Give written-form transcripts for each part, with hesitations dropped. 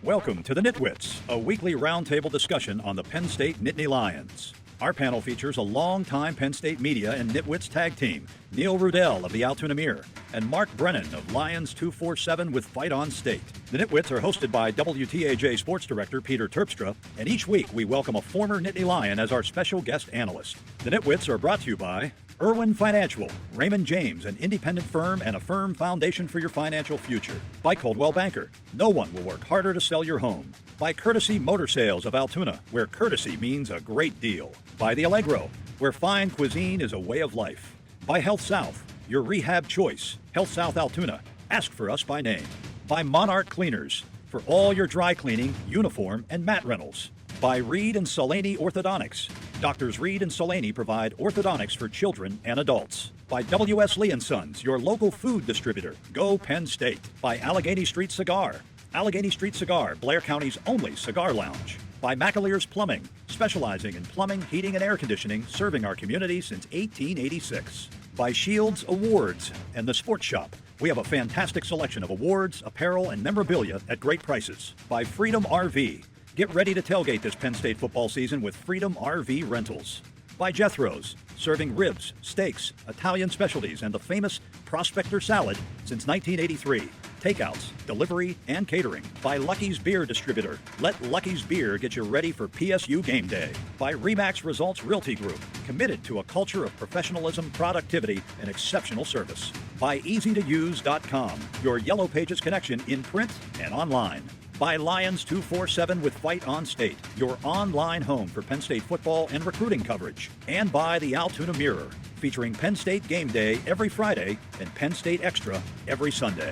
Welcome to the NitWits, a weekly roundtable discussion on the Penn State Nittany Lions. Our panel features a longtime Penn State media and NitWits tag team, Neil Rudell of the Altoona Mirror and Mark Brennan of Lions 247 with Fight on State. The NitWits are hosted by WTAJ Sports Director Peter Terpstra, and each week we welcome a former Nittany Lion as our special guest analyst. The NitWits are brought to you by Irwin Financial, Raymond James, an independent firm and a firm foundation for your financial future. By Coldwell Banker, no one will work harder to sell your home. By Courtesy Motor Sales of Altoona, where courtesy means a great deal. By The Allegro, where fine cuisine is a way of life. By Health South, your rehab choice. Health South Altoona, ask for us by name. By Monarch Cleaners, for all your dry cleaning, uniform, and mat rentals. By Reed and Solaney Orthodontics. Doctors Reed and Solaney provide orthodontics for children and adults. By W.S. Lee & Sons, your local food distributor. Go Penn State. By Allegheny Street Cigar. Allegheny Street Cigar, Blair County's only cigar lounge. By McAleer's Plumbing, specializing in plumbing, heating, and air conditioning, serving our community since 1886. By Shields Awards and the Sports Shop. We have a fantastic selection of awards, apparel, and memorabilia at great prices. By Freedom RV. Get ready to tailgate this Penn State football season with Freedom RV Rentals. By Jethro's, serving ribs, steaks, Italian specialties, and the famous Prospector Salad since 1983. Takeouts, delivery, and catering. By Lucky's Beer Distributor. Let Lucky's Beer get you ready for PSU game day. By Remax Results Realty Group. Committed to a culture of professionalism, productivity, and exceptional service. By EasyToUse.com. Your Yellow Pages connection in print and online. By Lions 247 with Fight on State, your online home for Penn State football and recruiting coverage. And by the Altoona Mirror, featuring Penn State Game Day every Friday and Penn State Extra every Sunday.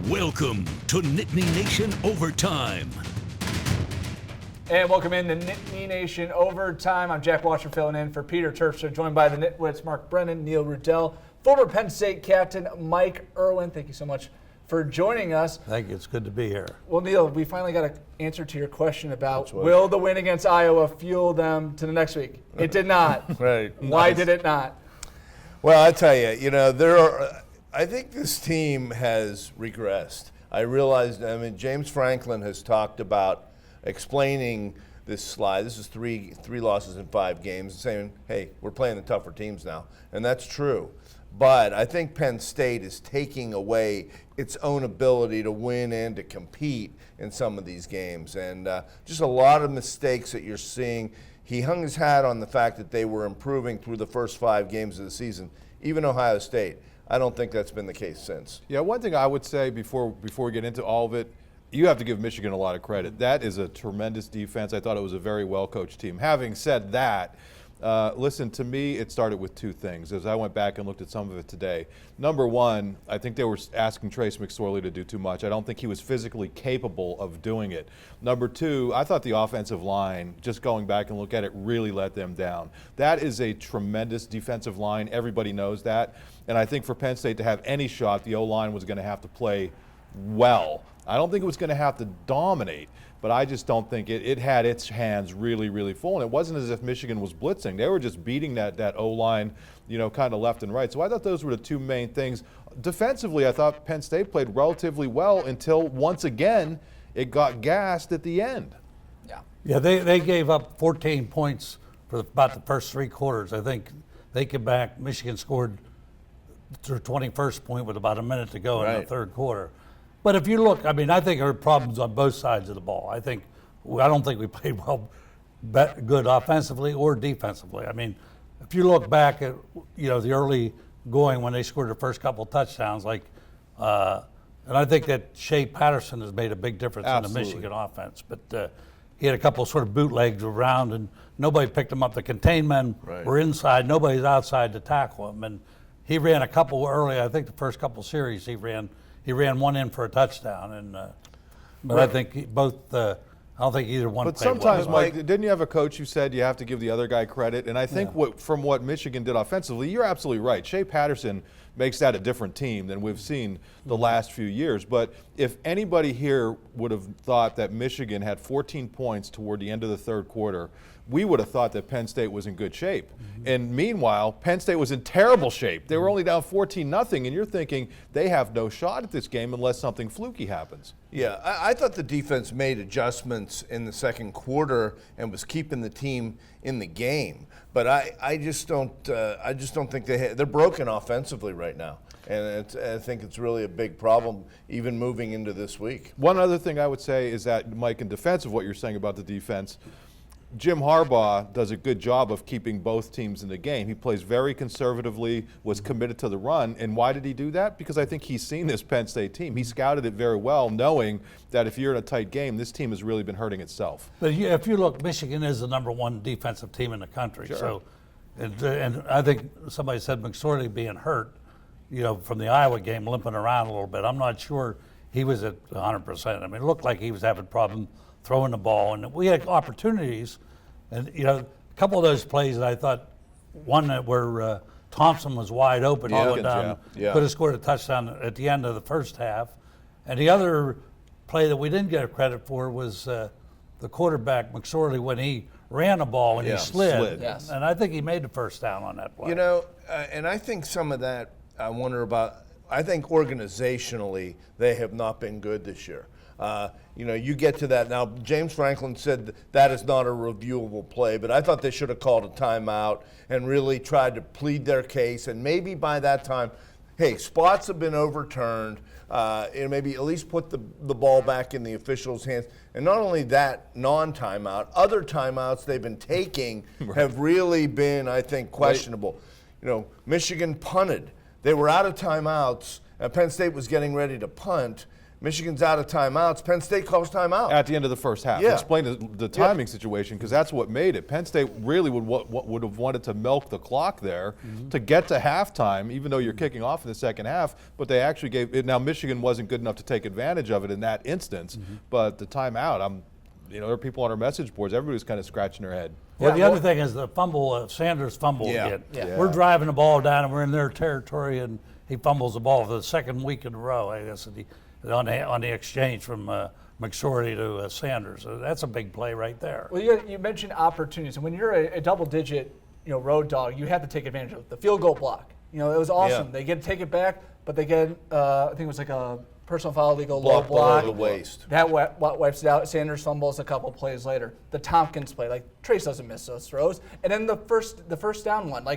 Welcome to Nittany Nation Overtime. And welcome in to Nittany Nation Overtime. I'm Jack Washer filling in for Peter Terpstra, joined by the Nitwits, Mark Brennan, Neil Rudell, former Penn State captain Mike Irwin. Thank you so much for joining us. Thank you. It's good to be here. Well, Neil, we finally got an answer to your question about will the win against Iowa fuel them to the next week? It did not. Right. Why did it not? Well, I tell you, I think this team has regressed. James Franklin has talked about explaining this slide. This is three losses in 5 games, saying, hey, we're playing the tougher teams now. And that's true. But I think Penn State is taking away its own ability to win and to compete in some of these games. And just a lot of mistakes that you're seeing. He hung his hat on the fact that they were improving through the first 5 games of the season. Even Ohio State, I don't think that's been the case since. Yeah, one thing I would say before we get into all of it, you have to give Michigan a lot of credit. That is a tremendous defense. I thought it was a very well-coached team. Having said that, listen, to me, it started with 2 things as I went back and looked at some of it today. Number one, I think they were asking Trace McSorley to do too much. I don't think he was physically capable of doing it. Number 2, I thought the offensive line, just going back and look at it, really let them down. That is a tremendous defensive line. Everybody knows that. And I think for Penn State to have any shot, the O-line was going to have to play well. I don't think it was going to have to dominate, but I just don't think it had its hands really, really full. And it wasn't as if Michigan was blitzing. They were just beating that O-line, kind of left and right. So I thought those were the 2 main things. Defensively, I thought Penn State played relatively well until, once again, it got gassed at the end. Yeah, they gave up 14 points for about the first 3 quarters. I think they came back. Michigan scored their 21st point with about a minute to go in the third quarter. But if you look, I think there are problems on both sides of the ball. I don't think we played good offensively or defensively. If you look back at the early going when they scored their first couple touchdowns, and I think that Shea Patterson has made a big difference in the Michigan offense. But he had a couple sort of bootlegs around, and nobody picked him up. The contained men were inside. Nobody's outside to tackle him. And he ran a couple early. I think the first couple series he ran one in for a touchdown, and but I think I don't think either one. But sometimes, Mike, didn't you have a coach who said you have to give the other guy credit? And I think from what Michigan did offensively, you're absolutely right. Shea Patterson makes that a different team than we've seen the last few years. But if anybody here would have thought that Michigan had 14 points toward the end of the third quarter we would have thought that Penn State was in good shape. And meanwhile, Penn State was in terrible shape. They were only down 14-0, and you're thinking they have no shot at this game unless something fluky happens. Yeah, I thought the defense made adjustments in the second quarter and was keeping the team in the game. But I just don't think they're broken offensively right now. And I think it's really a big problem even moving into this week. One other thing I would say is that, Mike, in defense of what you're saying about the defense, Jim Harbaugh does a good job of keeping both teams in the game. He plays very conservatively, was committed to the run. And why did he do that? Because I think he's seen this Penn State team. He scouted it very well, knowing that if you're in a tight game, this team has really been hurting itself. But if you look, Michigan is the #1 defensive team in the country. Sure. So, and I think somebody said McSorley being hurt, from the Iowa game, limping around a little bit. I'm not sure he was at 100%. I mean, it looked like he was having problems throwing the ball, and we had opportunities. And a couple of those plays that I thought, one where Thompson was wide open, he went down, could have scored a touchdown at the end of the first half. And the other play that we didn't get credit for was the quarterback McSorley when he ran the ball and he slid. Yes. And I think he made the first down on that play. And I think some of that I wonder about. I think organizationally they have not been good this year. You get to that now. James Franklin said that is not a reviewable play, but I thought they should have called a timeout and really tried to plead their case. And maybe by that time, hey, spots have been overturned. And maybe at least put the ball back in the officials' hands. And not only that, non-timeout, other timeouts they've been taking have really been, I think, questionable. Michigan punted. They were out of timeouts. Penn State was getting ready to punt. Michigan's out of timeouts. Penn State calls timeout at the end of the first half. Yeah. Explain the timing situation, because that's what made it. Penn State really would have wanted to milk the clock there to get to halftime, even though you're kicking off in the second half. But they actually gave it. Now Michigan wasn't good enough to take advantage of it in that instance. But the timeout, there are people on our message boards. Everybody's kind of scratching their head. Well, the other thing is the fumble, Sanders fumble again. Yeah. We're driving the ball down and we're in their territory, and he fumbles the ball for the second week in a row, I guess, on the exchange from McSorley to Sanders. So that's a big play right there. Well, you mentioned opportunities, and when you're a double-digit, road dog, you have to take advantage of it. The field goal block. It was awesome. Yeah. They get to take it back, but they get, I think it was like a personal foul, legal low block block. below the waist. That wipes it out. Sanders fumbles a couple plays later. The Tompkins play, Trace doesn't miss those throws. And then the first down one,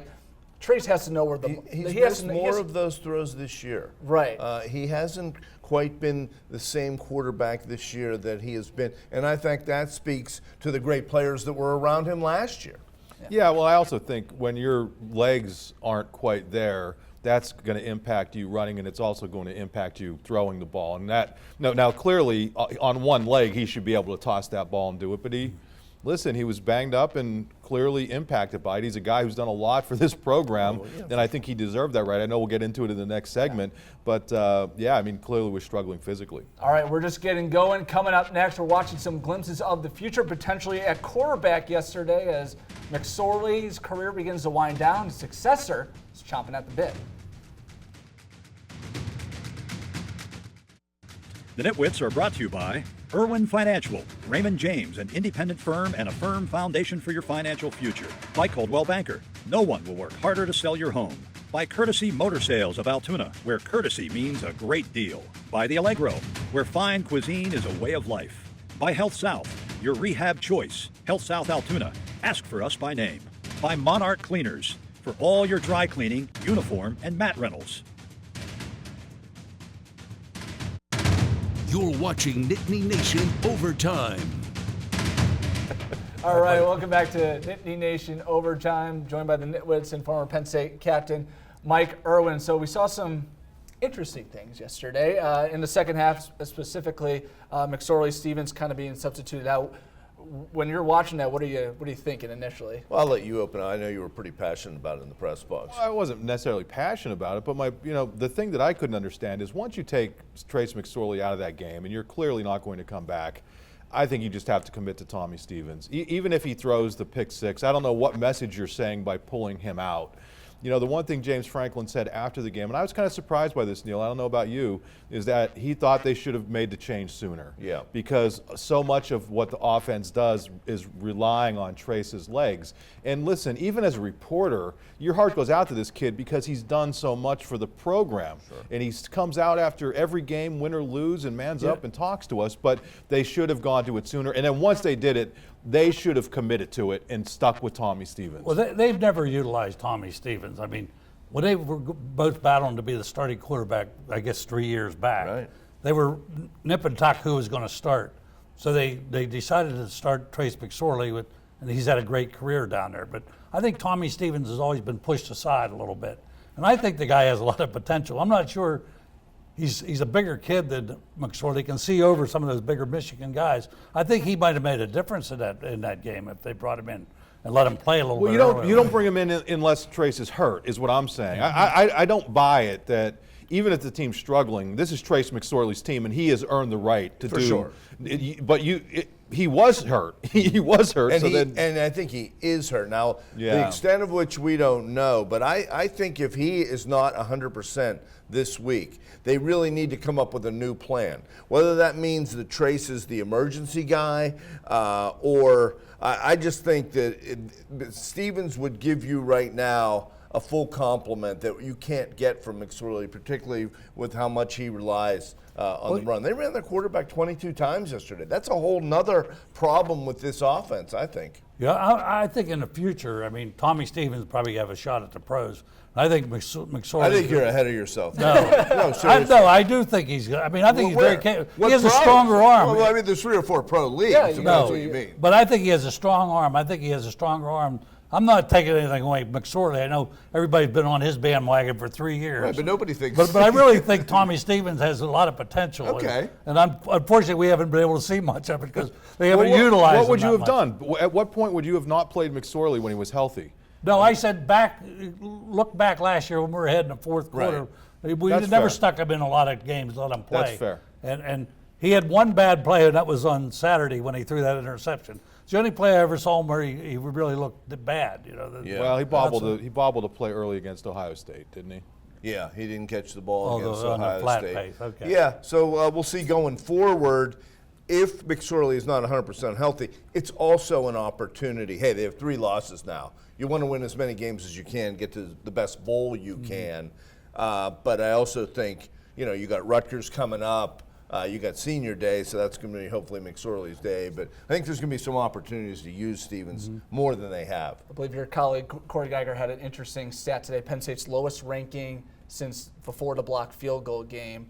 Trace has to know where He's missed more of those throws this year. Right. He hasn't quite been the same quarterback this year that he has been. And I think that speaks to the great players that were around him last year. Yeah, well, I also think when your legs aren't quite there, that's going to impact you running, and it's also going to impact you throwing the ball. And now clearly on one leg he should be able to toss that ball and do it, but he was banged up and clearly impacted by it. He's a guy who's done a lot for this program, and I think he deserved that right. I know we'll get into it in the next segment, but clearly we're struggling physically. All right, we're just getting going. Coming up next, we're watching some glimpses of the future, potentially at quarterback yesterday as McSorley's career begins to wind down. His successor is chomping at the bit. The Nitwits are brought to you by Irwin Financial, Raymond James, an independent firm and a firm foundation for your financial future. By Coldwell Banker, no one will work harder to sell your home. By Courtesy Motor Sales of Altoona, where courtesy means a great deal. By The Allegro, where fine cuisine is a way of life. By Health South, your rehab choice. Health South Altoona, ask for us by name. By Monarch Cleaners, for all your dry cleaning, uniform, and mat rentals. You're watching Nittany Nation Overtime. All right, welcome back to Nittany Nation Overtime, joined by the Nitwits and former Penn State captain Mike Irwin. So we saw some interesting things yesterday. In the second half, specifically, McSorley, Stevens kind of being substituted out. When you're watching that, what are you thinking initially? Well, I'll let you open it. I know you were pretty passionate about it in the press box. Well, I wasn't necessarily passionate about it, but the thing that I couldn't understand is once you take Trace McSorley out of that game and you're clearly not going to come back, I think you just have to commit to Tommy Stevens. Even if he throws the pick six, I don't know what message you're saying by pulling him out. the one thing James Franklin said after the game, and I was kind of surprised by this, Neil, I don't know about you, is that he thought they should have made the change sooner. Yeah. Because so much of what the offense does is relying on Trace's legs. And listen, even as a reporter, your heart goes out to this kid because he's done so much for the program. Sure. And he comes out after every game, win or lose, and mans up and talks to us, but they should have gone to it sooner. And then once they did it, they should have committed to it and stuck with Tommy Stevens. Well, they've never utilized Tommy Stevens. I mean, when they were both battling to be the starting quarterback, I guess 3 years back, Right. they were nip and tuck who was going to start. So they decided to start Trace McSorley, and he's had a great career down there. But I think Tommy Stevens has always been pushed aside a little bit. And I think the guy has a lot of potential. I'm not sure he's a bigger kid than McSorley. He can see over some of those bigger Michigan guys. I think he might have made a difference in that game if they brought him in and let him play a little bit. Well, you don't bring him in unless Trace is hurt, is what I'm saying. I don't buy it that even if the team's struggling, this is Trace McSorley's team, and he has earned the right to do. For sure. But he was hurt. He was hurt. And I think he is hurt. Now, the extent of which we don't know, but I think if he is not 100% this week, they really need to come up with a new plan. Whether that means that Trace is the emergency guy or I just think that Stevens would give you right now a full complement that you can't get from McSorley, particularly with how much he relies on the run. They ran their quarterback 22 times yesterday. That's a whole nother problem with this offense, I think. Yeah, I think in the future, I mean, Tommy Stevens probably have a shot at the pros. I think McSorley. I think you're ahead of yourself. No, seriously. I do think he's good. I mean, I think he's very capable. He has a pros? stronger arm. Well, I mean, there's 3 or 4 pro leagues. Yeah, That's what you mean. But I think he has a strong arm. I think he has a stronger arm. I'm not taking anything away from McSorley. I know everybody's been on his bandwagon for 3 years. Right, but nobody thinks. But I really think Tommy Stevens has a lot of potential. Okay. And unfortunately, we haven't been able to see much of it because they haven't utilized him. What would you have much. done? At what point would you have not played McSorley when he was healthy? No, I said look back last year when we were ahead in the fourth quarter. Right. We That's never fair. stuck him in a lot of games, let him play. That's fair. And he had one bad play, and that was on Saturday when he threw that interception. It's the only play I ever saw him where he really looked bad. Well, he bobbled a play early against Ohio State, didn't he? Yeah, he didn't catch the ball against on the Ohio flat State. pace, okay. Yeah, so we'll see going forward. If McSorley is not 100% healthy, it's also an opportunity. Hey, they have 3 losses now. You want to win as many games as you can, get to the best bowl you can. But I also think, you got Rutgers coming up. You got senior day, so that's going to be hopefully McSorley's day. But I think there's going to be some opportunities to use Stevens more than they have. I believe your colleague Corey Geiger had an interesting stat today. Penn State's lowest ranking since before the blocked field goal game.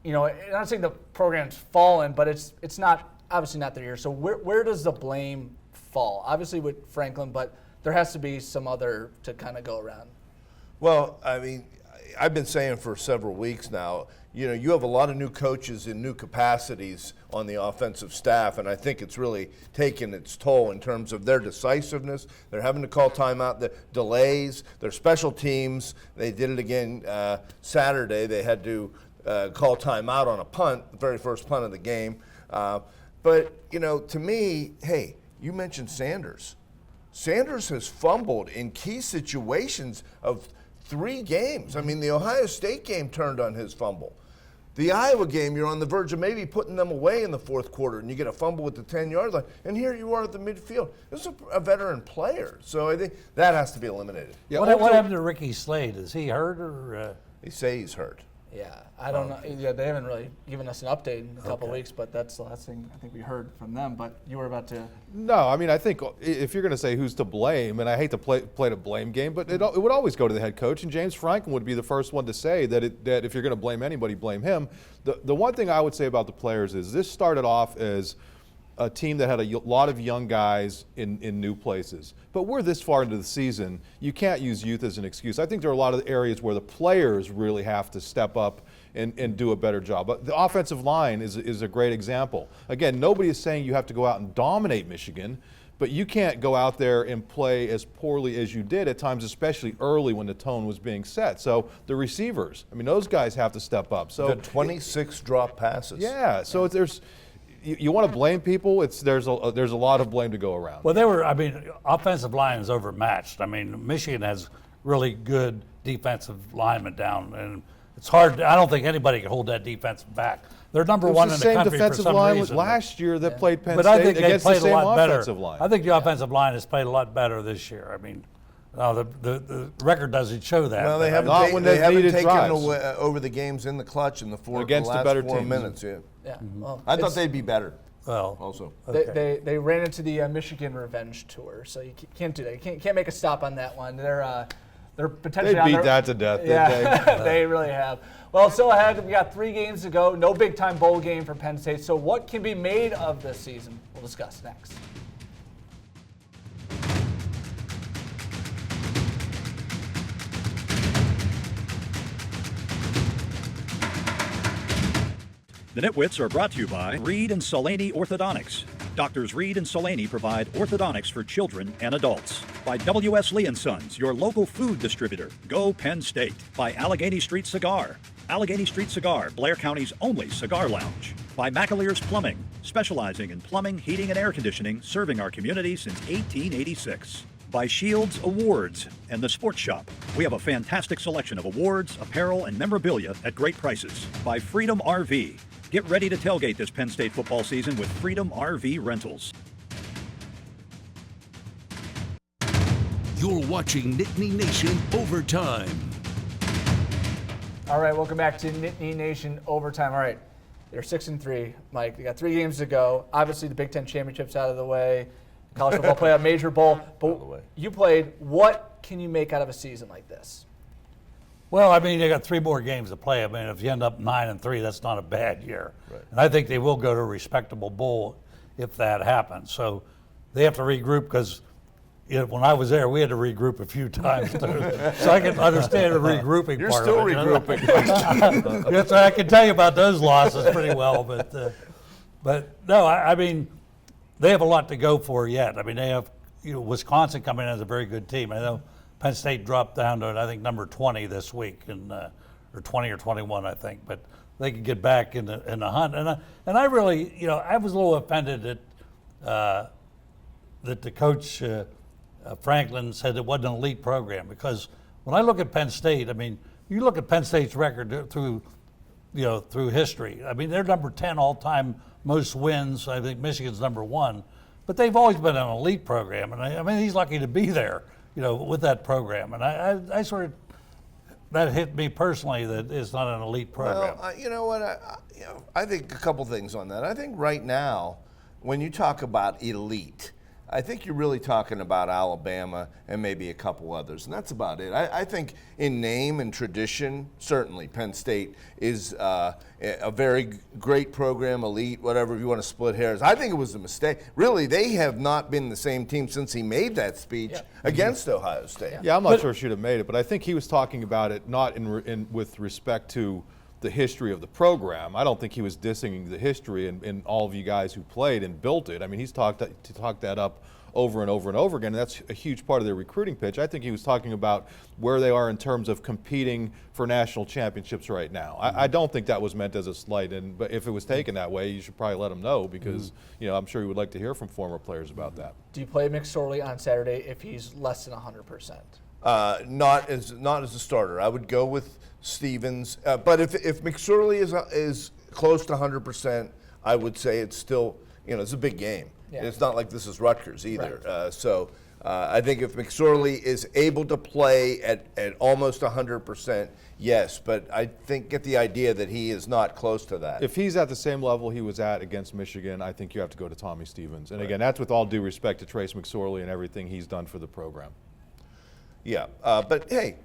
I'm not saying the program's fallen, but it's not obviously not their year. So where does the blame fall? Obviously with Franklin, but there has to be some other to kind of go around. Well, I mean, I've been saying for several weeks now, you have a lot of new coaches in new capacities on the offensive staff, and I think it's really taken its toll in terms of their decisiveness. They're having to call timeout, the delays, their special teams. They did it again Saturday. They had to call timeout on a punt, the very first punt of the game. But, to me, hey, you mentioned Sanders. Sanders has fumbled in key situations of 3 games. I mean, the Ohio State game turned on his fumble. The Iowa game, you're on the verge of maybe putting them away in the fourth quarter, and you get a fumble at the 10-yard line, and here you are at the midfield. This is a veteran player, so I think that has to be eliminated. Yeah, what happened to Ricky Slade? Is he hurt or? They say he's hurt. Yeah, I don't know. Yeah, they haven't really given us an update in a couple of weeks, but that's the last thing I think we heard from them. But you were about to. No, I mean, I think if you're going to say who's to blame, and I hate to play the blame game, but it would always go to the head coach, and James Franklin would be the first one to say that if you're going to blame anybody, blame him. The one thing I would say about the players is this started off as a team that had a lot of young guys in new places. But we're this far into the season, you can't use youth as an excuse. I think there are a lot of areas where the players really have to step up and do a better job. But the offensive line is a great example. Again, nobody is saying you have to go out and dominate Michigan, but you can't go out there and play as poorly as you did at times, especially early when the tone was being set. So the receivers, I mean, those guys have to step up. So the 26 drop passes. Yeah, so there's. You want to blame people? There's a lot of blame to go around. Well, offensive line is overmatched. I mean, Michigan has really good defensive linemen down, and it's hard. I don't think anybody can hold that defense back. They're number one in the country for some reason. Last year that played Penn But State I think they against the played a same lot better. offensive line. I think the offensive line has played a lot better this year. I mean, the record doesn't show that. Well, they but haven't, they've haven't needed taken drives. over the games in the clutch in the Against the last better 4 teams. minutes. Yeah. Yeah. Well, I thought it's- they'd be better. Well, Also, They ran into the Michigan revenge tour, so you can't do that. You can't make a stop on that one. They're potentially They on beat their, that to death, didn't yeah, they? they really have. Well, still ahead. We got 3 games to go. No big time bowl game for Penn State. So what can be made of this season? We'll discuss next. The Nitwits are brought to you by Reed and Solaney Orthodontics. Doctors Reed and Solaney provide orthodontics for children and adults. By W.S. Lee & Sons, your local food distributor. Go Penn State. By Allegheny Street Cigar. Allegheny Street Cigar, Blair County's only cigar lounge. By McAleer's Plumbing, specializing in plumbing, heating, and air conditioning, serving our community since 1886. By Shields Awards and The Sports Shop. We have a fantastic selection of awards, apparel, and memorabilia at great prices. By Freedom RV. Get ready to tailgate this Penn State football season with Freedom RV Rentals. You're watching Nittany Nation Overtime. All right, welcome back to Nittany Nation Overtime. All right, they're 6-3, Mike. They got 3 games to go. Obviously, the Big Ten Championship's out of the way. College football playoff, major bowl. But you played. What can you make out of a season like this? well, I mean, they got 3 more games to play. I mean, if you end up 9-3, that's not a bad year. Right. And I think they will go to a respectable bowl if that happens. So they have to regroup because when I was there, we had to regroup a few times too. So I can understand the regrouping You're part still of it. regrouping. Yes, I can tell you about those losses pretty well, but no, I mean, they have a lot to go for yet. I mean, they have Wisconsin coming in as a very good team. I know Penn State dropped down to I think number 20 this week, or 20 or 21, I think, but they could get back in the hunt. And I really, I was a little offended that the coach Franklin said it wasn't an elite program, because when I look at Penn State, I mean, you look at Penn State's record through history. I mean, they're number 10 all-time most wins. I think Michigan's number 1, but they've always been an elite program, and I mean, he's lucky to be there, with that program. And I sort of, that hit me personally that it's not an elite program. Well, you know what? I think a couple things on that. I think right now, when you talk about elite, I think you're really talking about Alabama and maybe a couple others, and that's about it. I think in name and tradition, certainly Penn State is a very great program, elite, whatever, if you want to split hairs. I think it was a mistake. Really, they have not been the same team since he made that speech against Ohio State. Yeah, I'm not sure should have made it, but I think he was talking about it not with respect to the history of the program. I don't think he was dissing the history and all of you guys who played and built it. I mean, he's talked that up over and over and over again, and that's a huge part of their recruiting pitch. I think he was talking about where they are in terms of competing for national championships right now. I don't think that was meant as a slight, but if it was taken that way, you should probably let him know, because I'm sure he would like to hear from former players about that. Do you play McSorley on Saturday if he's less than 100%? Not as a starter. I would go with Stevens, but if McSorley is close to 100%, I would say it's still it's a big game. Yeah. It's not like this is Rutgers either. Right. So I think if McSorley is able to play at almost 100%, yes, but I get the idea that he is not close to that. If he's at the same level he was at against Michigan, I think you have to go to Tommy Stevens. And again, that's with all due respect to Trace McSorley and everything he's done for the program. Yeah, but hey,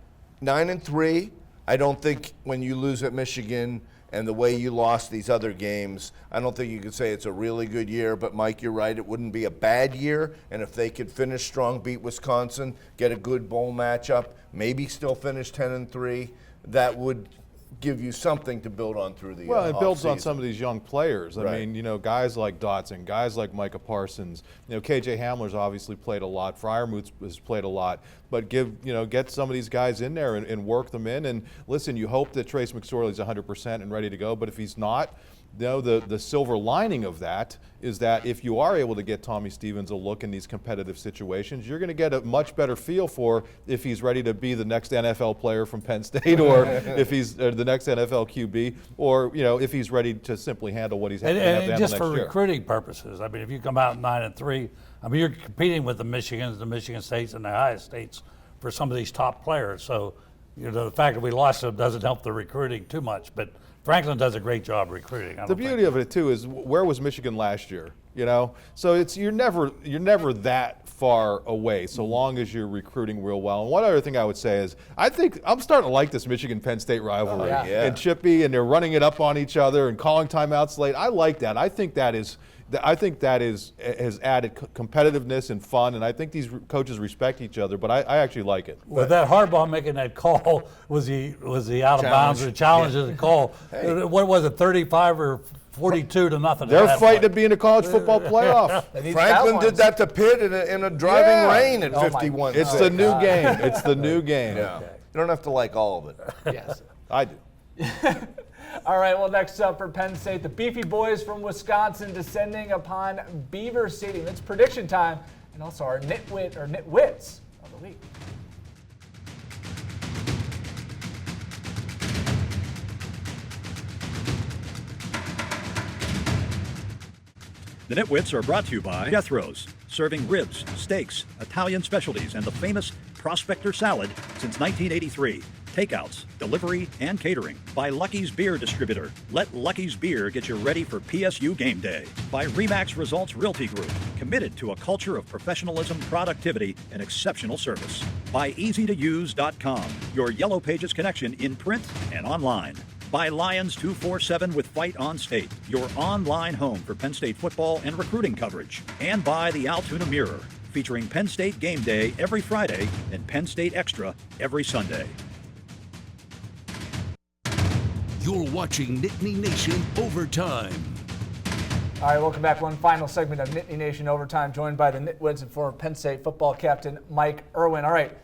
9-3. I don't think when you lose at Michigan and the way you lost these other games, I don't think you could say it's a really good year. But Mike, you're right, it wouldn't be a bad year. And if they could finish strong, beat Wisconsin, get a good bowl matchup, maybe still finish 10-3, that would give you something to build on through the Well, it builds on offseason. some of these young players. I Right. mean, guys like Dotson, guys like Micah Parsons. KJ Hamler's obviously played a lot. Freiermuth has played a lot. But get some of these guys in there and work them in. And listen, you hope that Trace McSorley's 100% and ready to go. But if he's not, the silver lining of that is that if you are able to get Tommy Stevens a look in these competitive situations, you're going to get a much better feel for if he's ready to be the next NFL player from Penn State, or if he's the next NFL QB, or if he's ready to simply handle what he's going to have to handle just next for year. recruiting purposes. I mean, if you come out 9-3, I mean, you're competing with the Michigans, the Michigan States, and the Ohio States for some of these top players. So, the fact that we lost them doesn't help the recruiting too much. But Franklin does a great job recruiting. The beauty of it too is, where was Michigan last year? So you're never that far away, so long as you're recruiting real well. And one other thing I would say is, I think I'm starting to like this Michigan-Penn State rivalry. And chippy, and they're running it up on each other and calling timeouts late. I like that. I think that has added competitiveness and fun, and I think these coaches respect each other. But I actually like it. Well, that Harbaugh making that call, was he out of bounds or challenges the call? Hey. What was it, 35 or 42 to nothing? They're fighting to be in a college football playoff. Franklin did that to Pitt in a driving rain at 51. It's the new game. It's the new game. Yeah. You don't have to like all of it. Yes. I do. All right, well, next up for Penn State, the Beefy Boys from Wisconsin descending upon Beaver Stadium. It's prediction time, and also our Nitwits of the week. The Nitwits are brought to you by Jethro's, serving ribs, steaks, Italian specialties, and the famous Prospector salad since 1983. Takeouts, delivery, and catering. By Lucky's Beer Distributor. Let Lucky's Beer get you ready for PSU game day. By Remax Results Realty Group. Committed to a culture of professionalism, productivity, and exceptional service. By EasyToUse.com. Your Yellow Pages connection in print and online. By Lions 247 with Fight on State, your online home for Penn State football and recruiting coverage. And by the Altoona Mirror, featuring Penn State Game Day every Friday and Penn State Extra every Sunday. You're watching Nittany Nation Overtime. All right, welcome back. One final segment of Nittany Nation Overtime, joined by the Nitwits and former Penn State football captain Mike Irwin. All right,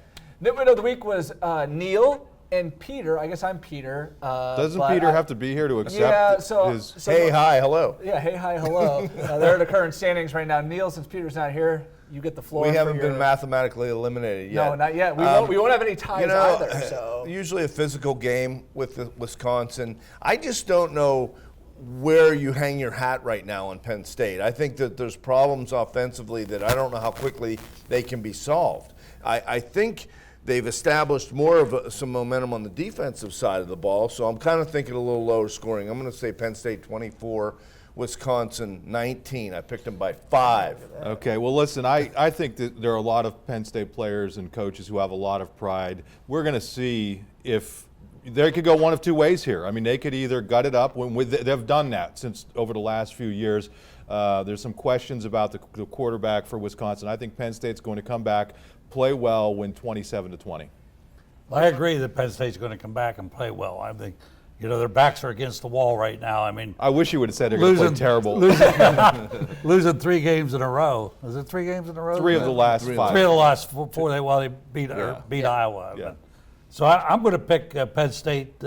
Nitwit of the week was Neil and Peter. I guess I'm Peter. Doesn't Peter have to be here to accept his... Hey, hi, hello. Yeah, hey, hi, hello. They're the current standings right now. Neil, since Peter's not here, you get the floor. We haven't been mathematically eliminated yet. No, not yet. We won't have any ties either. So usually a physical game with Wisconsin. I just don't know where you hang your hat right now on Penn State. I think that there's problems offensively that I don't know how quickly they can be solved. I think they've established more of some momentum on the defensive side of the ball, so I'm kind of thinking a little lower scoring. I'm going to say Penn State 24, Wisconsin 19. I picked them by 5. Okay, well, listen, I think that there are a lot of Penn State players and coaches who have a lot of pride. We're going to see if they could go one of two ways here. I mean, they could either gut it up. They've done that since over the last few years. There's some questions about the quarterback for Wisconsin. I think Penn State's going to come back, play well, win 27-20. I agree that Penn State's going to come back and play well. I think, their backs are against the wall right now. I mean, I wish you would have said they're going to play terrible. Losing 3 games in a row. Is it 3 games in a row? 3 of the last 5. 3 of the last 4 they beat Iowa. Yeah. So I'm going to pick Penn State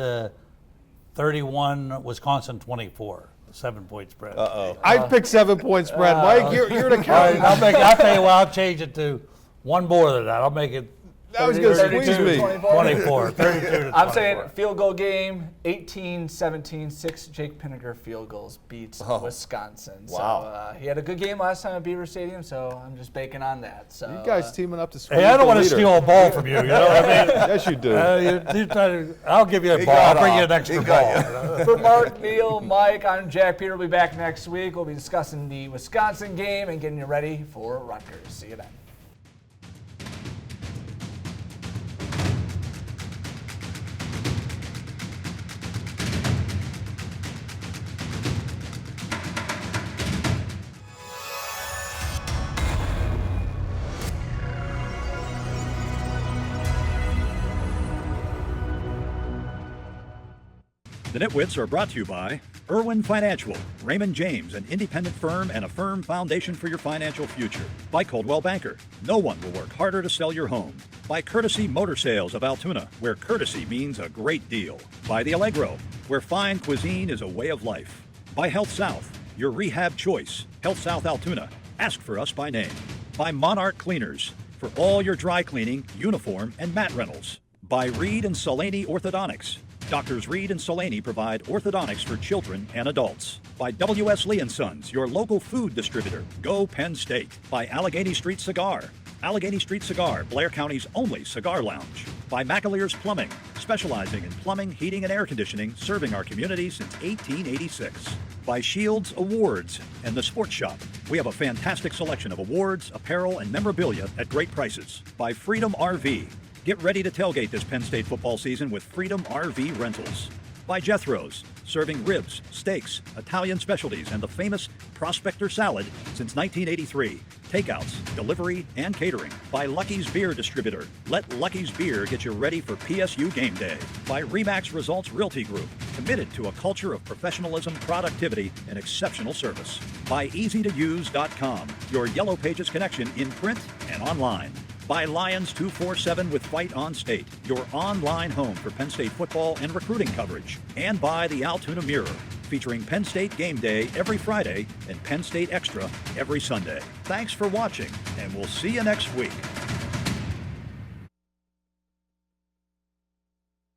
31, Wisconsin 24. 7-point spread. I picked 7-point spread. Mike, you're an accountant. I'll tell you what, I'll change it to one more than that. I'll make it. That was going to squeeze me. 24, 32 to 24. I'm saying field goal game, 18-17, 6 Jake Pinniger field goals beats Wisconsin. Wow. So he had a good game last time at Beaver Stadium, so I'm just banking on that. So you guys teaming up to squeeze Hey, I don't want to leader. steal a ball from you. You know what I mean? Yes, you do. I'll give you a ball. I'll bring you an extra ball. For Mark, Neil, Mike, I'm Jack. Peter will be back next week. We'll be discussing the Wisconsin game and getting you ready for Rutgers. See you then. The Nitwits are brought to you by Irwin Financial, Raymond James, an independent firm and a firm foundation for your financial future. By Coldwell Banker, no one will work harder to sell your home. By Courtesy Motor Sales of Altoona, where courtesy means a great deal. By The Allegro, where fine cuisine is a way of life. By Health South, your rehab choice. Health South Altoona. Ask for us by name. By Monarch Cleaners, for all your dry cleaning, uniform, and mat rentals. By Reed and Solaney Orthodontics. Doctors Reed and Solaney provide orthodontics for children and adults. By W.S. Lee & Sons, your local food distributor. Go Penn State. By Allegheny Street Cigar. Allegheny Street Cigar, Blair County's only cigar lounge. By McAleer's Plumbing, specializing in plumbing, heating, and air conditioning, serving our community since 1886. By Shields Awards and the Sports Shop. We have a fantastic selection of awards, apparel, and memorabilia at great prices. By Freedom RV. Get ready to tailgate this Penn State football season with Freedom RV Rentals. By Jethro's, serving ribs, steaks, Italian specialties, and the famous Prospector Salad since 1983. Takeouts, delivery, and catering. By Lucky's Beer Distributor. Let Lucky's Beer get you ready for PSU game day. By Remax Results Realty Group. Committed to a culture of professionalism, productivity, and exceptional service. By EasyToUse.com. Your Yellow Pages connection in print and online. By Lions 247 with Fight on State, your online home for Penn State football and recruiting coverage. And by the Altoona Mirror, featuring Penn State Game Day every Friday and Penn State Extra every Sunday. Thanks for watching, and we'll see you next week.